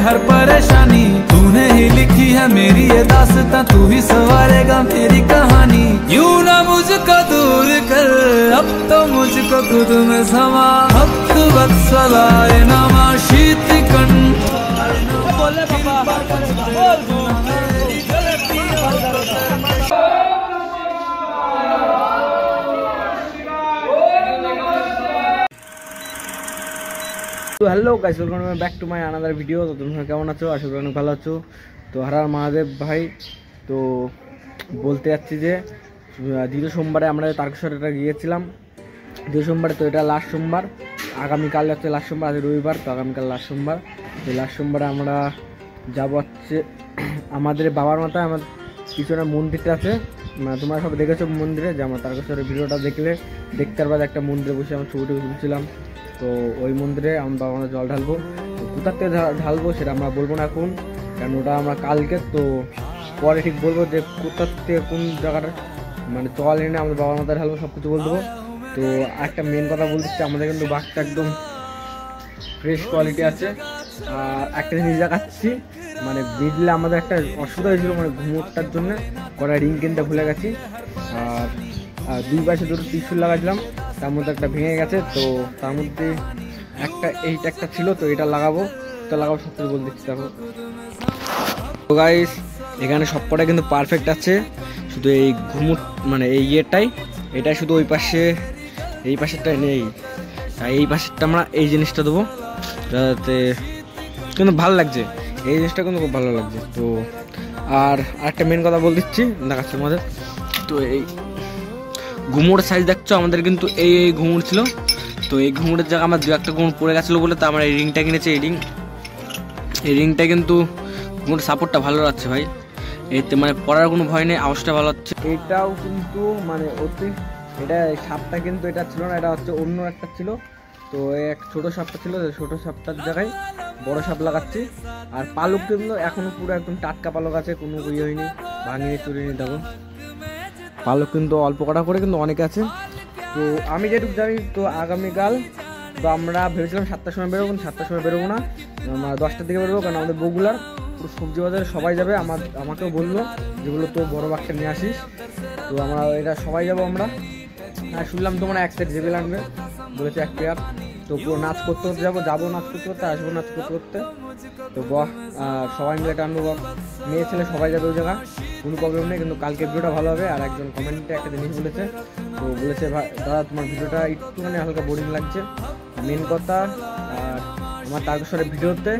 हर परेशानी, तूने ही लिखी है मेरी ये दास्तां, तू ही संवारेगा मेरी कहानी। यूं ना मुझको दूर कर, अब तो मुझको खुद में समा, वक्त वक्त सलाए नमा शीत कंठ। তো hello guys, welcome back to my another video. তো তোমরা কেমন আছো? আশা করি অনেক ভালো আছো। তো হরার মহাদেব ভাই, তো বলতে যাচ্ছি যে দ্বিতীয় সোমবারে আমরা তারকেশ্বরটা গিয়েছিলাম। দ্বিতীয় সোমবারে, তো এটা লাস্ট সোমবার, আগামীকাল হচ্ছে লাস্ট সোমবার, আজ রবিবার, তো আগামীকাল লাস্ট সোমবার। তো লাস্ট সোমবারে আমরা যাবো হচ্ছে আমাদের বাবার মাথায়, আমার পিছনে মন্দিরটা আছে, মানে তোমরা সব দেখেছো মন্দিরে, যে আমার তারকেশ্বরের ভিডিওটা দেখতে পারবে, একটা মন্দিরে বসে আমার ছবিটা তুলছিলাম। তো ওই মন্দিরে আমরা বাবা জল ঢালবো। তো কোথার থেকে ঢালবো সেটা আমরা বলবো না এখন, কারণ ওটা আমরা কালকে, তো পরে ঠিক বলবো যে কোথার থেকে কোন জায়গাটা, মানে জল এনে আমাদের বাবার মাথায় ঢালবো, সব কিছু বলে দেবো। তো একটা মেন কথা বলতেছি, আমাদের কিন্তু বাঘটা একদম ফ্রেশ কোয়ালিটি আছে। আর একটা জিনিস দেখাচ্ছি, মানে বিজলে আমাদের একটা অসুবিধা হয়েছিল, মানে ঘুমোরটার জন্য কটা রিং কিনতে ভুলে গেছি। আর দুই পাশে দুটো ত্রিশূল লাগাছিলাম, তার মধ্যে একটা ভেঙে গেছে। তো তার মধ্যে এইটা একটা ছিল, তো এটা লাগাবো সব কিছু বলে দিচ্ছি। দেখো তো গাইস, এখানে সব কটা কিন্তু পারফেক্ট আছে, শুধু এই ঘুমুর মানে এই এটাই শুধু ওই পাশে, এই পাশেরটা নেই। তাই এই পাশেরটা আমরা এই জিনিসটা দেবো, যাতে কিন্তু ভালো লাগছে, এই জিনিসটা কিন্তু খুব ভালো লাগছে। তো আর একটা মেন কথা বলে দিচ্ছি, দেখাচ্ছি আমাদের। তো এই ঘুমুর সাইজ দেখছো, আমাদের কিন্তু এই ঘুমুর ছিল। তো এই ঘুমুরের জায়গায় আমার দু একটা ঘুমুর পড়ে গেছিলো বলে তো আমরা এই রিংটা কিনেছি। এই রিংটা কিন্তু ঘুমুর সাপোর্টটা ভালো লাগছে ভাই, এতে মানে পড়ার কোনো ভয় নেই, আওয়াজটা ভালো হচ্ছে। এটাও কিন্তু মানে এটা সাপটা কিন্তু এটা ছিল না, এটা হচ্ছে অন্য একটা ছিল। তো এক ছোটো সাপটা ছিল, ছোটো সাপটার জায়গায় বড় সাপ লাগাচ্ছি। আর পালক কিন্তু এখনো পুরো একদম টাটকা পালক আছে, কোনো ইয়ে হয়নি, ভাঙিয়ে চুরিনি। দেখো পালক কিন্তু অল্প কটা করে কিন্তু অনেক আছে। তো আমি যেটুকু জানি, তো আগামীকাল তো আমরা ভেবেছিলাম 7টার সময় বেরোবো, 7টার সময় বেরোবো না, আমরা 10টার দিকে বেরোবো, কারণ আমাদের বগুলার পুরো সবজি বাজারে সবাই যাবে। আমাকেও বললো যেগুলো তো বড় বাক্সটা নিয়ে আসিস, তো আমরা এটা সবাই যাবো আমরা। আর শুনলাম তোমরা এক সেট জেবেল আনবে বলেছে, এক পেয়ার। তো পুরো নাচ করতে যাবো নাচ করতে আসবো নাচ করতে। তো সবাই মিলে এটা আনবো, মেয়ে ছেলে সবাই যাবে ওই জায়গা, কোনো প্রবলেম নেই। কিন্তু কালকে ভিডিওটা ভালো হবে। আর একজন কমেন্টে একটা জিনিস বলেছে, তো বলেছে ভাই দাদা তোমার ভিডিওটা একটুখানি হালকা বোরিং লাগছে। মেন কথা, আর আমার তারকেশ্বরের ভিডিওতে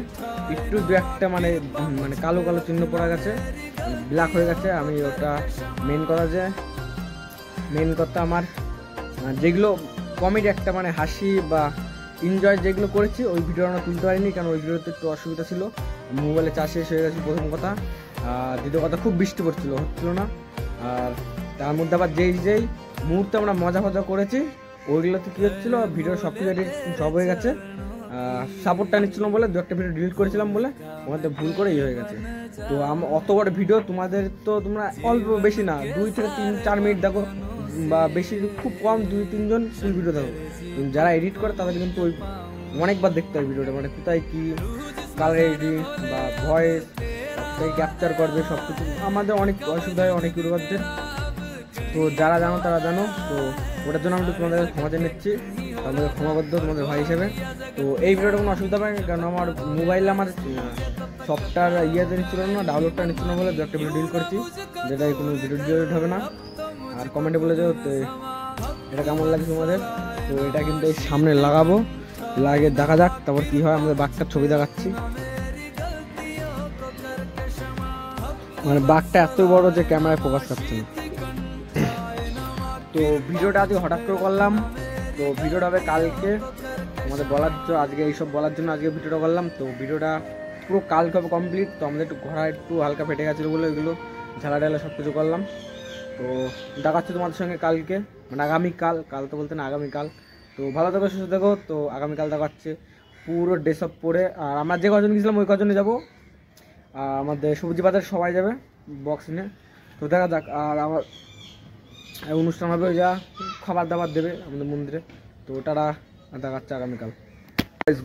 একটু দু একটা মানে কালো কালো চিহ্ন পড়া গেছে, ব্ল্যাক হয়ে গেছে। আমি ওটা মেন কথা আমার যেগুলো কমেডি একটা মানে হাসি বা এনজয় যেগুলো করেছি, ওই ভিডিও আমরা তুলতে পারিনি, কারণ ওই ভিডিওতে একটু অসুবিধা ছিল, মোবাইলে চার্জ শেষ হয়ে গেছে প্রথম কথা। আর দ্বিতীয় কথা, খুব বৃষ্টি হচ্ছিল না। আর তার মধ্যে আবার যেই মুহূর্তে আমরা মজা করেছি, ওইগুলোতে কী হচ্ছিলো, ভিডিও সব কিছু সব হয়ে গেছে। সাপোর্টটা নিচ্ছিলাম বলে দু একটা ভিডিও ডিলিট করেছিলাম বলে আমাদের ভুল করে হয়ে গেছে। তো অত বড় ভিডিও তোমাদের, তো তোমরা অল্প বেশি না 2 থেকে 3-4 মিনিট দেখো, বা বেশি খুব কম 2-3 জন ফুল ভিডিও দেখো। যারা এডিট করে তাদের কিন্তু ওই অনেকবার দেখতে হয় ভিডিওটা, মানে কোথায় কী কালার এডিট বা ভয়েস কোথায় ক্যাপচার করবে সব কিছু, আমাদের অনেক অসুবিধা হয় অনেক ইউটিউবারদের। তো যারা জানো তারা জানো। তো ওটার জন্য আমি তোমাদের ক্ষমা নিচ্ছি, আমাদের ক্ষমাবদ্ধ তোমাদের ভাই হিসেবে। তো এই ভিডিওটা কোনো অসুবিধা পাই, কারণ আমার মোবাইলে আমার সফটওয়্যার ইয়েতে নিচ্ছিল না, ডাউনলোডটা নিচ্ছিল না বলে দু একটা ভিডিও ডিলিট করেছি, যেটাই কোনো ভিডিও ডিলিট হবে না। আর কমেন্টে বলে যাও তো এটা কেমন লাগছে তোমাদের। তো এটা কিন্তু এই সামনে লাগাবো, লাগিয়ে দেখা যাক তারপর কী হয়। আমাদের বাঘটার ছবি দেখাচ্ছি, মানে বাঘটা এত বড় যে ক্যামেরায় ফোকাস করছে না। তো ভিডিওটা আজকে হঠাৎ করে করলাম, তো ভিডিওটা হবে কালকে আমাদের আজকে এইসব বলার জন্য আজকে ভিডিওটা করলাম। তো ভিডিওটা পুরো কালকে হবে কমপ্লিট। তো আমাদের একটু ঘোড়া একটু হালকা ফেটে গেছিলো বলে ওইগুলো ঝালা ডালা সব কিছু করলাম। তো দেখাচ্ছি তোমাদের সঙ্গে কালকে, মানে আগামীকাল, কাল তো বলতে না আগামীকাল। তো ভালো থাকো, সুস্থ থাকো। তো আগামীকাল দেখাচ্ছে পুরো ড্রেস আপ পরে। আর আমরা যে কজন গেছিলাম ওই কজনে যাবো, আমাদের সবজি বাজার সবাই যাবে বক্স নিয়ে। তো দেখা যাক। আর আমার অনুষ্ঠান হবে, যা খাবার দাবার দেবে আমাদের মন্দিরে, তো ওটা দেখাচ্ছে আগামীকাল।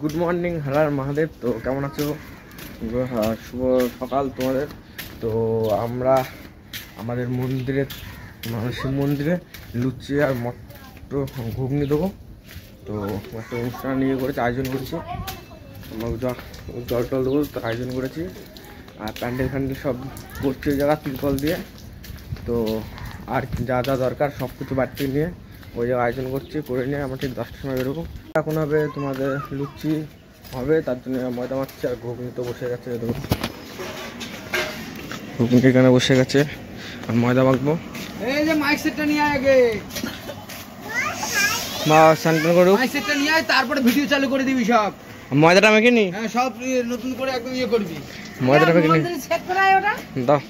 Good morning, Har Har Mahadev. তো কেমন আছো? শুভ সকাল তোমাদের। তো আমরা আমাদের মন্দিরে শিব মন্দিরে লুচি আর মটর ঘুগনি দেবো। তো একটা অনুষ্ঠান নিয়ে করেছি, আয়োজন করেছি। আমরা জল টল দেবো তো আয়োজন করেছি। আর প্যান্ডেল ফ্যান্ডেল সব করছি ওই জায়গা তিরপল দিয়ে। তো আর যা যা দরকার সব কিছু বাড়িতে নিয়ে ওই জায়গায় আয়োজন করছি, করে নিয়ে আমরা ঠিক 10টার সময় বেরোবো। এখন হবে তোমাদের লুচি হবে, তার জন্য ময়দা মারছি। আর ঘুগনি তো বসে গেছে, ঘুগনি এখানে বসে গেছে আর ময়দা মাখবো। এই যে মাইক সেটটা নিয়ে আয় আগে, মা স্যান্টান করো, মাইক সেটটা নিয়ে আয়, তারপরে ভিডিও চালু করে দিবি সব। ময়দাটা মেখে নি, হ্যাঁ সব নতুন করে একদম ইয়ে করবি, ময়দাটা মেখে নি দাও।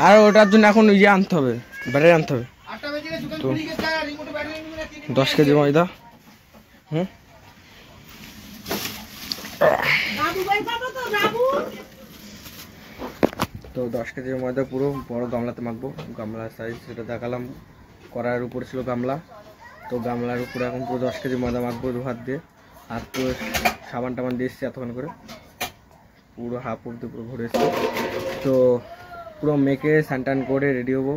আর ওটার জন্য এখন ইয়ে আনতে হবে, ব্যাটারি আনতে হবে। 8টা বেজে গেছে, দোকান খুলে গেছে, আর রিমোটে ব্যাটারি নিবি না, 10 কেজি ময়দা। তো 10 কেজি ময়দা পুরো বড় গামলাতে মাখবো। গামলার সাইজ সেটা দেখালাম, কড়াইয়ের উপর ছিল গামলা। তো গামলার উপরে এখন পুরো 10 কেজি ময়দা মাখবো দু হাত দিয়ে। আর পুরো সাবান টাবান দিয়ে এসছি এতক্ষণ করে, পুরো হাফ অব্দি পুরো ভরে এসছি। তো পুরো মেখে স্যান্টান করে রেডি হবো।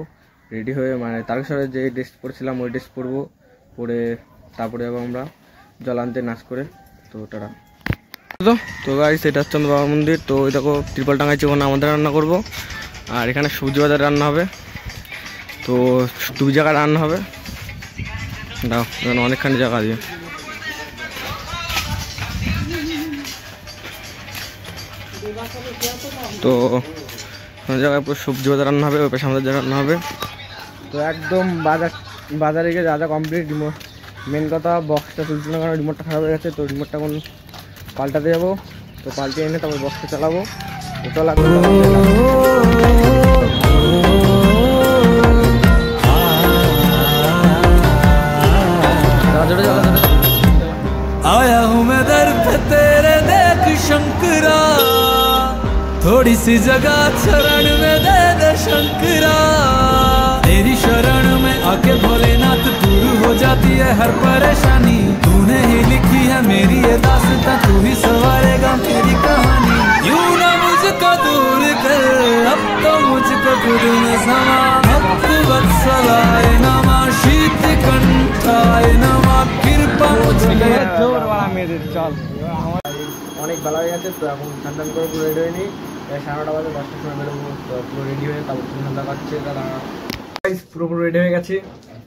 রেডি হয়ে মানে তারকেশ্বরে যে ড্রেস পরেছিলাম ওই ড্রেস পরবো, পরে তারপরে যাবো আমরা জল আনতে নাচ করে। তো টাটা। তো গাইস এটা হচ্ছে আমাদের বাবার মন্দির। তো ওই দেখো ত্রিপল টাঙাইছে, ওখানে আমাদের রান্না করবো। আর এখানে সবজি বাজার রান্না হবে। তো 2 জায়গায় রান্না হবে, দাও এখানে অনেকখানি জায়গা দিয়ে। তো ওই জায়গায় পুরো সবজি বাজার রান্না হবে, ওই পাশে আমাদের জায়গা রান্না হবে। তো একদম বাজারে গিয়ে যা যা কমপ্লিট। রিমোট মেন কথা বক্সটা চলছিল না, কারণ রিমোটটা খারাপ হয়ে গেছে। তো রিমোটটা এখন পাল্টাতে যাবো। তো পাল্টে এনে তারপর বক্সটা চালাবো। তো চলা आया हूँ मैं दर पे तेरे, देख शंकरा थोड़ी सी जगह शरण में दे दे शंकरा। तेरी शरण में आके भोलेनाथ दूर हो जाती है हर परेशानी। तूने ही लिखी है मेरी ये दास्तां, तू ही संवारेगा मेरी कहानी। यूं ना मुझको दूर कर, अब तो मुझको खुद में समा। भक्त वत्सलाय नमः, शीत कंठाय नमः, कृपा मुझे। মেয়েদের চল, অনেক বেলা হয়ে গেছে। তো এখন স্নান করে পুরো রেডি হয়নি, 9:30 বাজে, 10টার সময় বেরোবো। তো পুরো রেডি হয়ে তারপর সন্ধ্যা কাটছে। তারা পুরোপুরি রেডি হয়ে গেছি,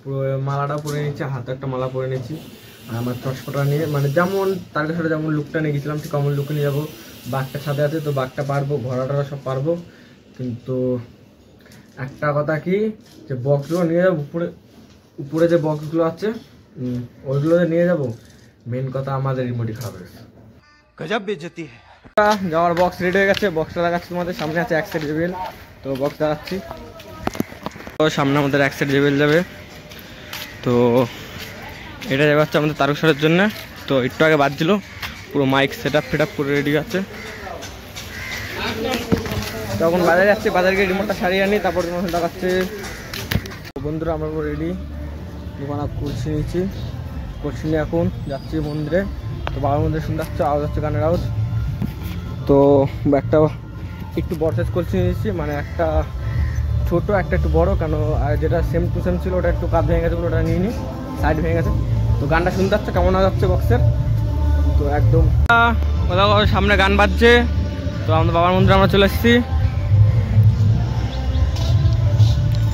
পুরো মালাটা পরে নিচ্ছি, হাতে একটা মালা পরে নিচ্ছি। আর আমার চশমাটা নিয়ে মানে যেমন তারকেশ্বরে যেমন লুকটা নিয়ে গেছিলাম ঠিক অমন লুক নিয়ে যাবো। বাঘটা ছাদে আছে, তো বাঘটা পারবো, ঘোড়াটা সব পারবো। কিন্তু একটা কথা কি, যে বক্সগুলো নিয়ে যাবো, উপরে যে বক্সগুলো আছে ওইগুলো নিয়ে যাবো। মেন কথা আমাদের রিমোটই খারাপ হয়েছে, গজব বেইজ্জতি। যাওয়ার বক্স রেডি হয়ে গেছে, বক্সটা দেখাচ্ছি তোমাদের সামনে। আছে 1 সেট জেবেল, তো বক্স দেখাচ্ছি। তো সামনে আমাদের 1 সেট জেবেল যাবে। তো এটা যাবে হচ্ছে আমাদের তারকেশ্বরের জন্য। তো একটু আগে বাজছিল, পুরো মাইক সেট আপ করে রেডি আছে। তখন বাজারে যাচ্ছে, বাজারে গিয়ে রিমোটটা সারিয়ে আনি, তারপর তোমার দেখাচ্ছে। বন্ধুরা আমরা পুরো রেডি, দোকান আপ করছি নিচ্ছি, করছি নিয়ে এখন যাচ্ছি মন্দিরে। তো বাবার মন্দিরে শুনতে যাচ্ছে, আওয়াজ হচ্ছে গানের আওয়াজ। তো একটা একটু বড় সাইজ করছি নিয়েছি, মানে একটা ছোট একটা একটু বড়, কেন আর যেটা সেম টু সেম ছিল ওটা একটু কাঁধ ভেঙে গেছে, ওটা নিয়ে নিই, সাইড ভেঙে গেছে। তো গানটা শুনতে যাচ্ছে, কেমন আওয়াজ যাচ্ছে বক্সের। তো একদম সামনে গান বাজছে। তো আমাদের বাবার মন্দিরে আমরা চলে এসেছি।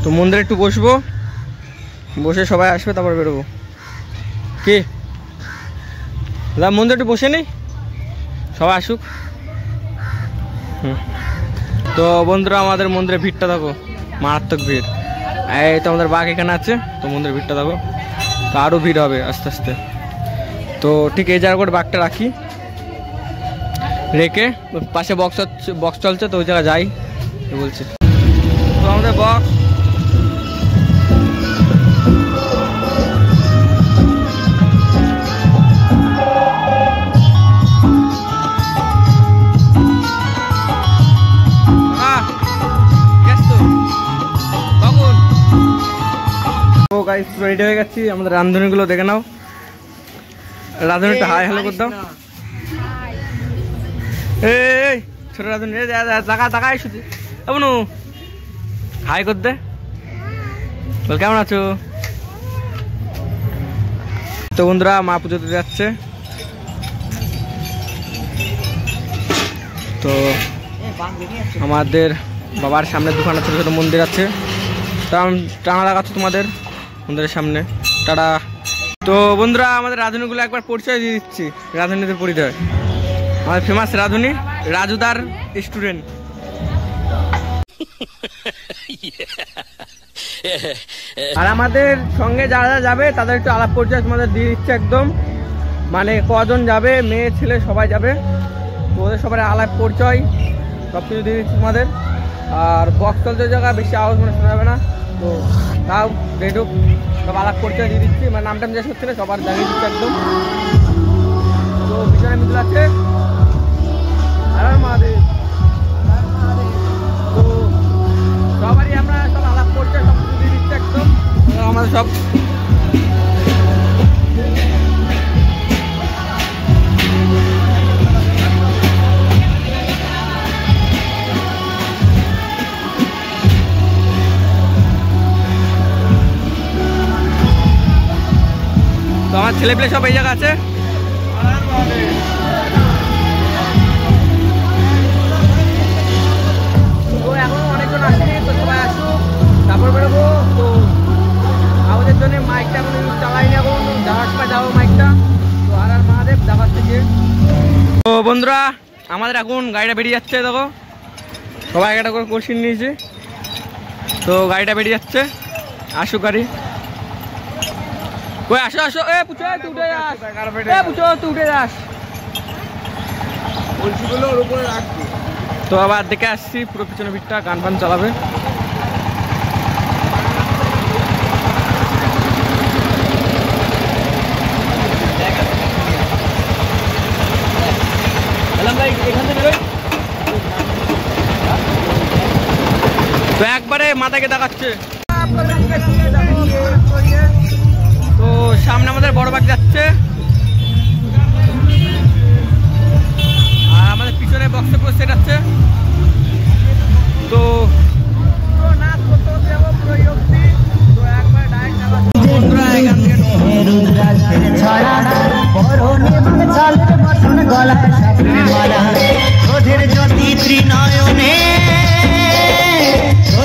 তো মন্দিরে একটু বসবো, বসে সবাই আসবে, তারপর বেরোবো। কি মন্দিরে একটু বসে নেই, সবাই আসুক। তো বন্ধুরা আমাদের মন্দিরে ভিড়টা দেখো, মারাত্মক ভিড়। এই তো আমাদের বাঘ এখানে আছে, তো মন্দিরের ভিড়টা দেখো। তো আরও ভিড় হবে আস্তে আস্তে। তো ঠিক এই জায়গা করে বাঘটা রাখি, রেখে পাশে বক্স চলছে, তো ওই জায়গায় যাই বলছে। তো আমাদের বক্স রেডি হয়ে গেছি। আমাদের রাঁধুনিগুলো দেখে নাও, রাঁধুনিটা হাই হ্যালো করে দাও। এই ছোট রাধুনি তাকাই শুধু বনু হাই করতে বল কেমন আছো। তো বন্ধুরা মা পুজো দিতে যাচ্ছে। তো আমাদের বাবার সামনে দুখানা ছোট ছোট মন্দির আছে, টানা লাগাচ্ছে তোমাদের মন্দিরের সামনে টাটা। তো বন্ধুরা আমাদের রাঁধুনিগুলো একবার পরিচয় দিয়ে দিচ্ছি, রাঁধুনিদের পরিচয়। আমাদের ফেমাস রাঁধুনি রাজুদার স্টুডেন্ট। আর আমাদের সঙ্গে যারা যাবে তাদের একটু আলাপ পরিচয় তোমাদের দিয়ে দিচ্ছে একদম, মানে কজন যাবে, মেয়ে ছেলে সবাই যাবে, তো ওদের সবার আলাপ পরিচয় সব কিছু দিয়ে দিচ্ছি তোমাদের। আর বক্স চলতে জায়গা বেশি আওয়াজ মনে শোনা যাবে না, তো তাও যেটুক সব আলাপ পরিচয় দিয়ে দিচ্ছি, মানে নামটা জিজ্ঞেস করছে না, সবার জানিয়ে দিচ্ছি একদম। তো পিছনে মিদুল আছে, আর মহাদেব। তো সবারই আমরা সব আলাপ পরিচয় সব কিছু দিয়ে দিচ্ছি একদম, আমাদের সব তো আমার ছেলে পেলে সব এই জায়গা আছে। তো এখন অনেকজন আসেনি, তো সবাই আসুক তারপর বেরোবো। তো আমাদের জন্য মাইকটা এখন চালাইনি, এখন যাওয়ার সময় যাবো মাইকটা। তো আর মহাদেব যাবার থেকে। তো বন্ধুরা আমাদের এখন গাড়িটা বেরিয়ে যাচ্ছে, দেখো সবাই একটা করে কোশ্চিন নিয়েছি। তো গাড়িটা বেরিয়ে যাচ্ছে, আসুক গাড়ি। কই আসো আসো, এ পুচো তুই উঠে যাস, এ পুচো তুই উঠে যাস বলছি বলে ওর উপরে রাখবি। তো আবার দেখে আসছি পুরো পিছনে ভিড়টা, গান ফান চালাবে। তো একবারে মাথাকে দেখাচ্ছে। তো সামনে আমাদের বড় বাগ যাচ্ছে, আর আমাদের পিছনে বক্সে পুরো সেট আছে। তো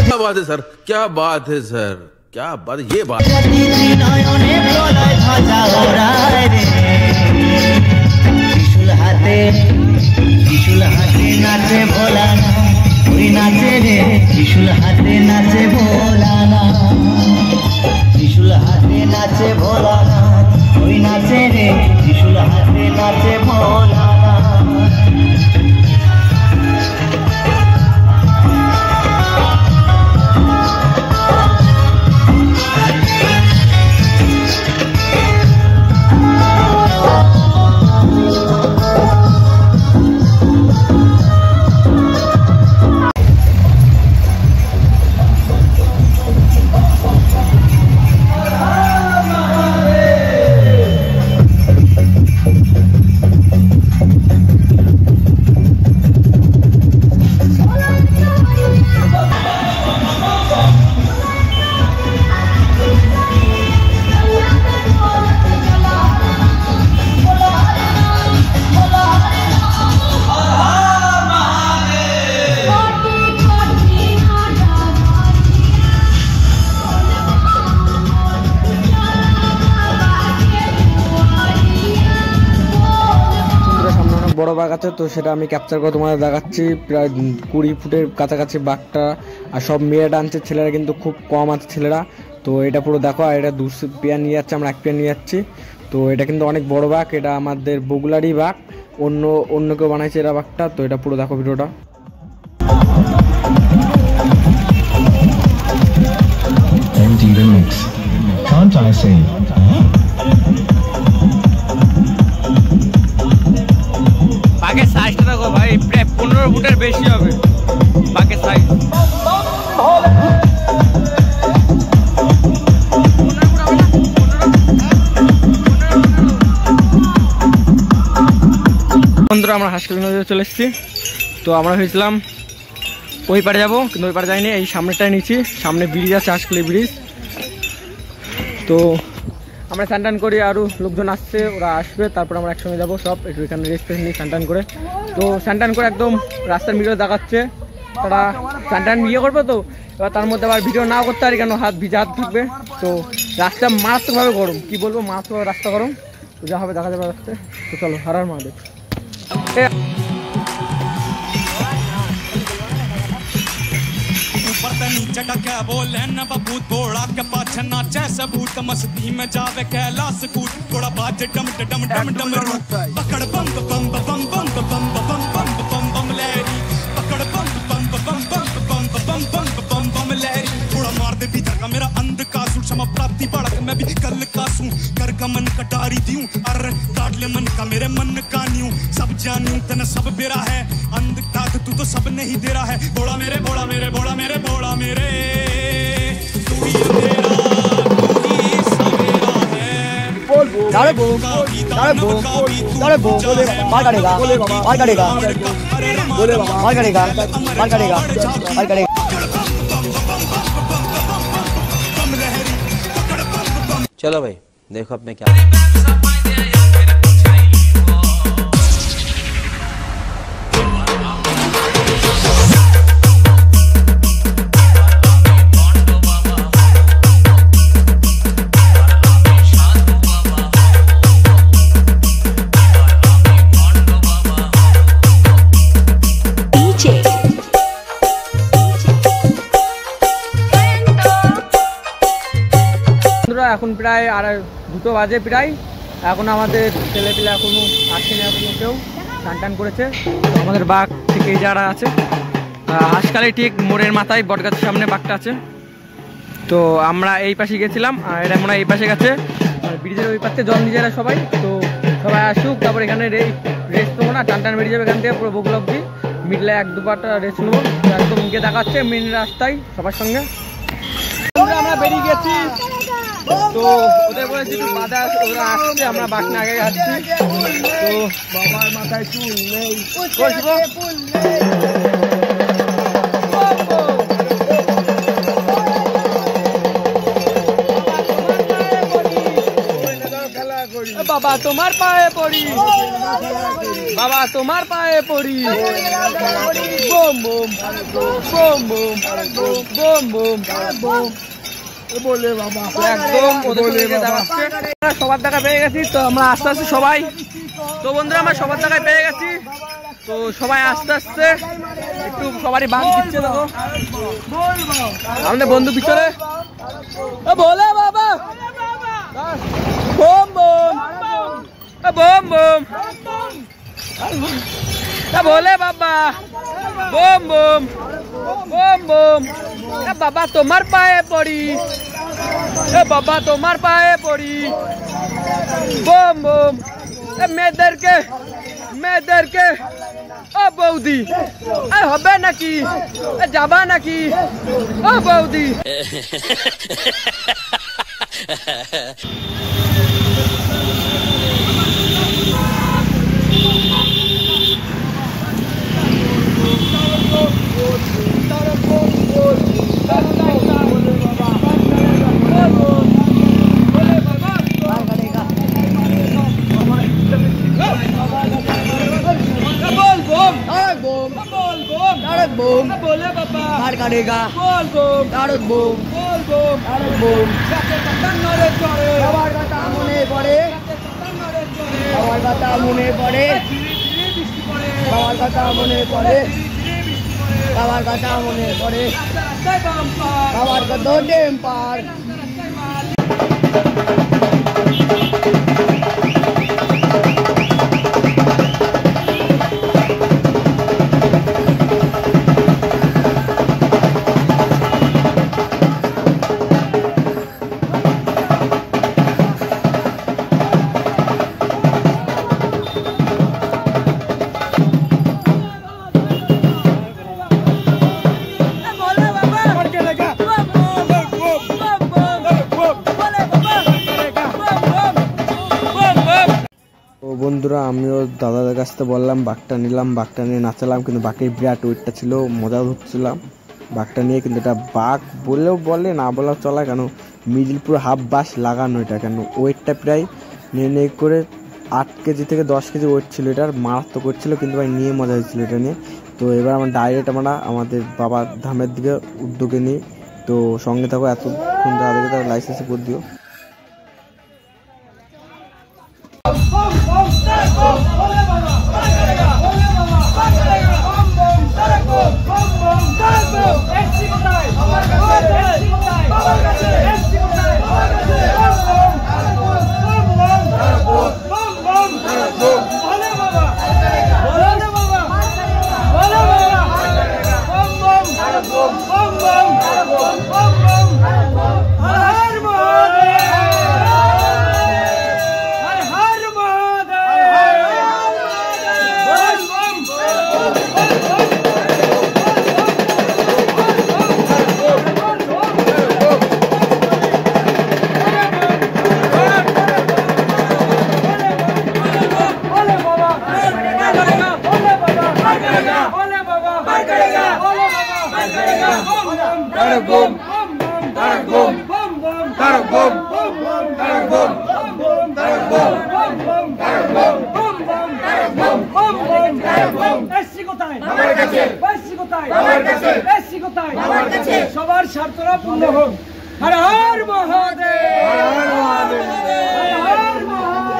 क्या बात है सर, क्या बात है सर, क्या बात है, ये बात त्रिशूल हाथे नाचे भोलाना, नाचे रे त्रिशूल हाथे नाचे भोलाना, त्रिशूल हाथे नाचे भोलाना, नाचे रे त्रिशूल हाथे नाचे भोलाना। বড় বাঘ আছে, তো সেটা আমি ক্যাপচার করে তোমাদের দেখাচ্ছি। প্রায় 20 ফুটের কাছাকাছি বাঘটা, আর সব মেয়েরা আনছে, ছেলেরা কিন্তু খুব কম আছে ছেলেরা। তো এটা পুরো দেখো, আর এটা 2 পেয়ার নিয়ে যাচ্ছে, আমরা 1 পেয়ার নিয়ে যাচ্ছি। তো এটা কিন্তু অনেক বড় বাঘ, এটা আমাদের বগুলারই বাঘ, অন্য কেউ বানাইছে এরা বাঘটা। তো এটা পুরো দেখো ভিডিওটা। বাঘের সাইজটা দেখো ভাই, প্রায় 15 ফুটের বেশি হবে বাঘের সাইজ। বন্ধুরা আমরা হাসপাতালে চলে এসেছি। তো আমরা ভেবেছিলাম ওই পারে যাবো, কিন্তু ওই পারে যাইনি, এই সামনেটাই নিচ্ছি। সামনে ব্রিজ আছে, আশকুলি ব্রিজ। তো আমরা স্নান করি, আরও লোকজন আসছে, ওরা আসবে, তারপর আমরা একসঙ্গে যাবো সব। একটু এখানে রেস্ট নিই স্নান করে। তো স্নান করে একদম রাস্তার ভিডিও দেখাচ্ছে, তারা স্নান ইয়ে করবে। তো এবার তার মধ্যে আবার ভিডিও নাও করতে পারি, কেন হাত ভিজা হাত থাকবে। তো রাস্তা মারাত্মকভাবে গরম, কি বলবো, মারাত্মকভাবে রাস্তা গরম। তো যা হবে দেখা যাবে রাস্তায়। তো চলো, হারার মহাদেব। नीचे का क्या बोले न बबू थोड़ा के पाछे नाचे सबूत मस्ती में जावे कैलाश कूट थोड़ा बाजे डम डम डम डम पकड़ बम बम बम बम बम बम बम बम बम लहरी पकड़ बम बम बम बम बम बम बम बम बम लहरी थोड़ा मार दे भीतर का मेरा अंध का सूट क्षमा प्राप्ति बढ़क मैं भी कल का सूं कर का मन कटारी दियूं अरे काट ले मन का मेरे मन का न्यूं सब जानूं तने सब बेरा है अंध का तू तो सब नहीं दे रहा है बोला मेरे बोला मेरे बोला मेरे बोला मेरे तू ही तेरा तू ही सवेरा है दारे बो बोले मार करेगा मार करेगा बोले मार करेगा मार करेगा मार करेगा। चलो भाई देखो अब मैं क्या এখন প্রায় 2টো বাজে প্রায়। এখন আমাদের ছেলেপিলে এখনো আসেনি, এখনো কেউ স্নান করেছে। আমাদের বাঘ থেকে যারা আছে হাসখালি ঠিক মোড়ের মাথায় বটগাছের সামনে বাঘটা আছে। তো আমরা এই পাশে গেছিলাম, আর এরা আমরা এই পাশে গেছে ব্রিজের ওই পাশে জল নিয়ে যায় সবাই। তো সবাই আসুক, তারপর এখানে রেস্ট নেবো না, টান বেরিয়ে যাবে এখান থেকে পুরো বগুলা অব্দি। মিডলে 1-2 পাটা রেস্ট নেবো। একদম গিয়ে দেখাচ্ছে মেন রাস্তায় সবার সঙ্গে। আমরা বেরিয়ে গেছি, তো ওদের বলেছি একটু বাধা, ওরা আসছে, আমরা বাসনে আগে যাচ্ছি। তো বাবার মাথায় চুল নেই, বাবা তোমার পায়ে পড়ি, বাবা তোমার পায়ে পড়ি, bomb bomb bomb bomb bomb bomb bomb বলে বাবা। একদম সবার জায়গায় পেয়ে গেছি। তো আমরা আস্তে আস্তে সবাই, তো বন্ধুরা আমরা সবার জায়গায় পেয়ে গেছি। তো সবাই আস্তে আস্তে একটু সবারই বাঁধ দিচ্ছে। দেখো আমাদের বন্ধু পিছনে বলে বাবা বোম বোম বোম বোম বলে বাবা বোম বোম বোম বোম। বাবা তোমার পায়ে পড়ি, বাবা তোমার পায়ে পড়ি, বোম বোম। মেয়েদেরকে মেয়েদেরকে ও বৌদি হবে নাকি, যাবা নাকি ও বৌদি। बोले बाबा मार काटेगा, बोल बोम तारक बोम, बोल बोम तारक बोम। सवार कथा मने पड़े, सवार कथा मने पड़े, सवार कथा मने पड़े, सवार कथा मने पड़े, सवार कथा डेम पार। বন্ধুরা আমিও দাদাদের কাছ থেকে বললাম বাঘটা নিলাম, বাঘটা নিয়ে নাচালাম, কিন্তু বাঘের বিরাট ওয়েটটা ছিল, মজা হচ্ছিলাম বাঘটা নিয়ে। কিন্তু এটা বাঘ বললেও বলে না বলা চলা, কেন মিডিল পুরো হাফ বাস লাগানো এটা, কেন ওয়েটটা প্রায় নিয়ে করে 8 কেজি থেকে 10 কেজি ওয়েট ছিল, এটার মারাত্মক করছিল, কিন্তু ভাই নিয়ে মজা হয়েছিল এটা নিয়ে। তো এবার আমরা ডাইরেক্ট আমরা আমাদের বাবার ধামের দিকে উদ্যোগে নিই। তো সঙ্গে থাকো, এতক্ষণ তাদেরকে তার লাইসেন্স করে দিও। সবার স্বার্থরা পূর্ণ হোক। হর হর মহাদেব, হর মহাদেব, হর মহাদেব।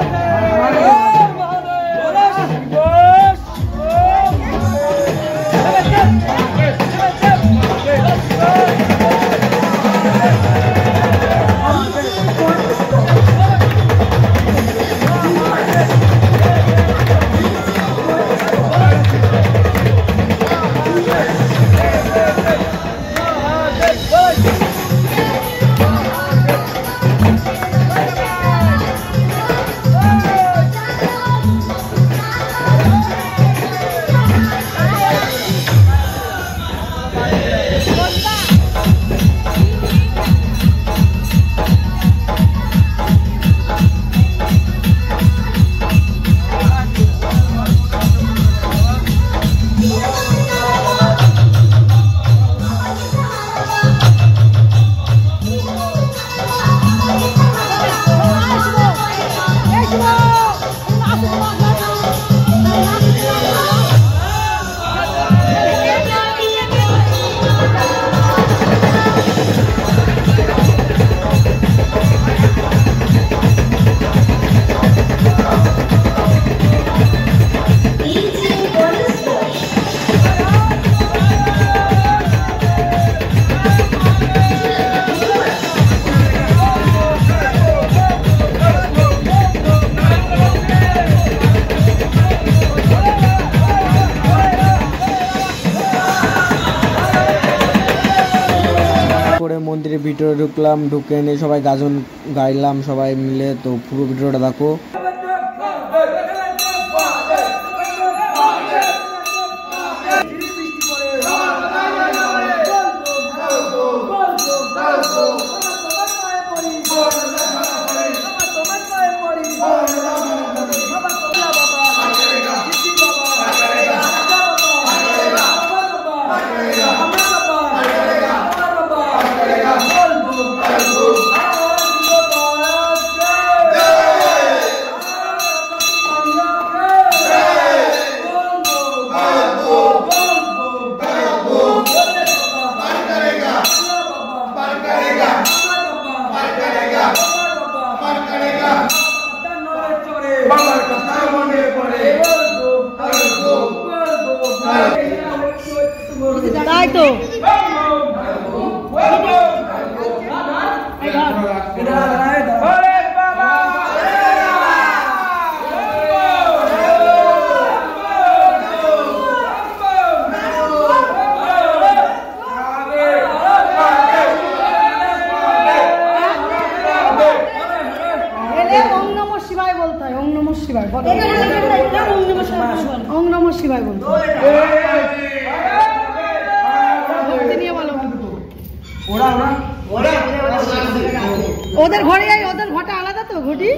মন্দিরের ভিতরে ঢুকলাম, ঢুকে নিয়ে সবাই গাজন গাইলাম সবাই মিলে। তো পুরো ভিডিওটা দেখো। তাই তো ओम नमः शिवाय बोलते ওদের ঘরে যাই, ওদের ঘরটা আলাদা তো ঘটি।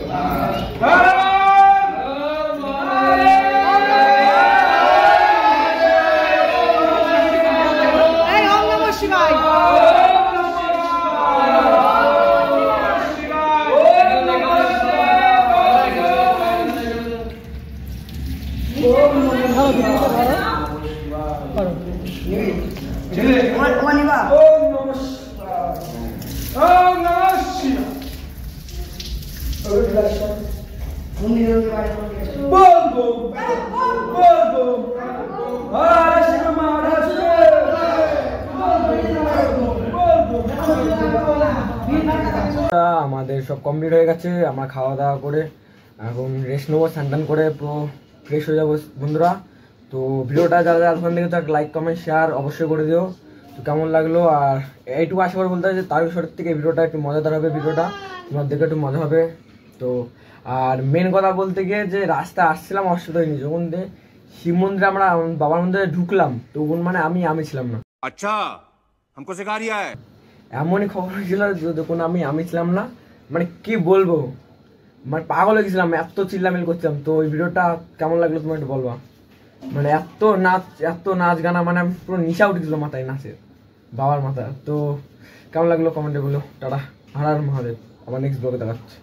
আমাদের সব কমপ্লিট হয়ে গেছে, আমরা খাওয়া দাওয়া করে এখন রেস্ট নেবো, স্নান করে পুরো ফ্রেশ হয়ে যাবো বন্ধুরা। তো ভিডিওটা যারা যারা ওখান থেকে তার লাইক কমেন্ট শেয়ার অবশ্যই করে দিও। তো কেমন লাগলো, আর এইটুকু আশা করে বলতে হয় যে তারকেশ্বর থেকে ভিডিওটা একটু মজাদার হবে, ভিডিওটা তোমার দেখে একটু মজা হবে। তো আর মেন কথা বলতে গিয়ে যে রাস্তা আসছিলাম অসুবিধা হয়নি, যখন শিব মন্দিরে আমরা বাবার মন্দিরে ঢুকলাম তখন মানে আমি ছিলাম না। अच्छा हमको सिखा रिया है। এমনই খবর হয়েছিল যখন আমি ছিলাম না, মানে কি বলবো, মানে পাগল হয়ে গেছিলাম, এত চিল্লামিল করছিলাম। তো ওই ভিডিওটা কেমন লাগলো তুমি একটু বলবা। মানে এত নাচ গানা, মানে আমি পুরো নিশা উঠে দিল মাথায় নাচের, বাবার মাথা। তো কেমন লাগলো কমেন্টে বলো। টাটা, হর হর মহাদেব। আমার নেক্সট ব্লগে দেখাচ্ছি।